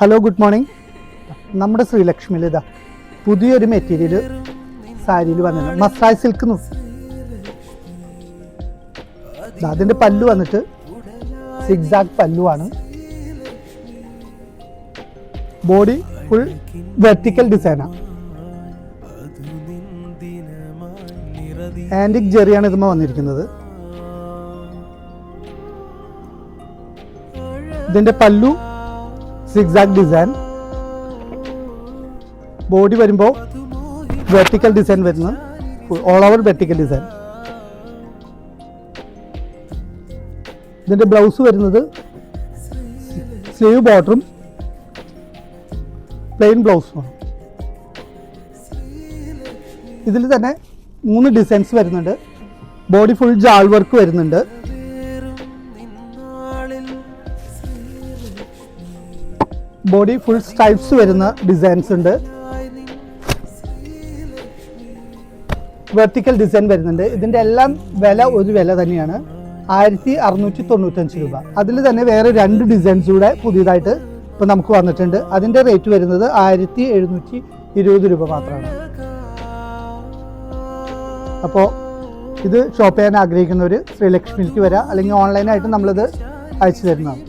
Hello good morning. നമ്മുടെ ശ്രീലക്ഷ്മിയിൽ ഇതാ പുതിയൊരു മെറ്റീരിയൽ സാരിയിൽ വന്നിട്ടുണ്ട്, മസ്രാജ് സിൽക്ക്. അതിൻ്റെ പല്ലു വന്നിട്ട് സിഗ്സാഗ് പല്ലുവാണ്. ബോഡി ഫുൾ വെർട്ടിക്കൽ ഡിസൈനാണ്. ആൻറ്റിക് ജെറിയാണ് ഇതുമ്മ വന്നിരിക്കുന്നത്. ഇതിൻ്റെ പല്ലു സിഗ്സാഗ് ഡിസൈൻ, ബോഡി വരുമ്പോൾ വെർട്ടിക്കൽ ഡിസൈൻ വരുന്ന ഓൾ ഓവർ വെർട്ടിക്കൽ ഡിസൈൻ. ഇതിൻ്റെ ബ്ലൗസ് വരുന്നത് സ്ലീവ് ബോട്ടറും പ്ലെയിൻ ബ്ലൗസുമാണ്. ഇതിൽ തന്നെ 3 ഡിസൈൻസ് വരുന്നുണ്ട്. ബോഡി ഫുൾ ജാൾ വർക്ക് വരുന്നുണ്ട്. ബോഡി ഫുൾ സ്ട്രൈപ്സ് വരുന്ന ഡിസൈൻസ് ഉണ്ട്. വെർട്ടിക്കൽ ഡിസൈൻ വരുന്നുണ്ട്. ഇതിൻ്റെ എല്ലാം വില ഒരു വില തന്നെയാണ്, 1695 രൂപ. അതിൽ തന്നെ വേറെ 2 ഡിസൈൻസ് കൂടെ പുതിയതായിട്ട് ഇപ്പോൾ നമുക്ക് വന്നിട്ടുണ്ട്. അതിൻ്റെ റേറ്റ് വരുന്നത് 1720 രൂപ മാത്രമാണ്. അപ്പോൾ ഇത് ഷോപ്പ് ചെയ്യാൻ ആഗ്രഹിക്കുന്നവർ ശ്രീലക്ഷ്മിയിലേക്ക് വരാം, അല്ലെങ്കിൽ ഓൺലൈനായിട്ട് നമ്മളിത് അയച്ചു തരുന്നതാണ്.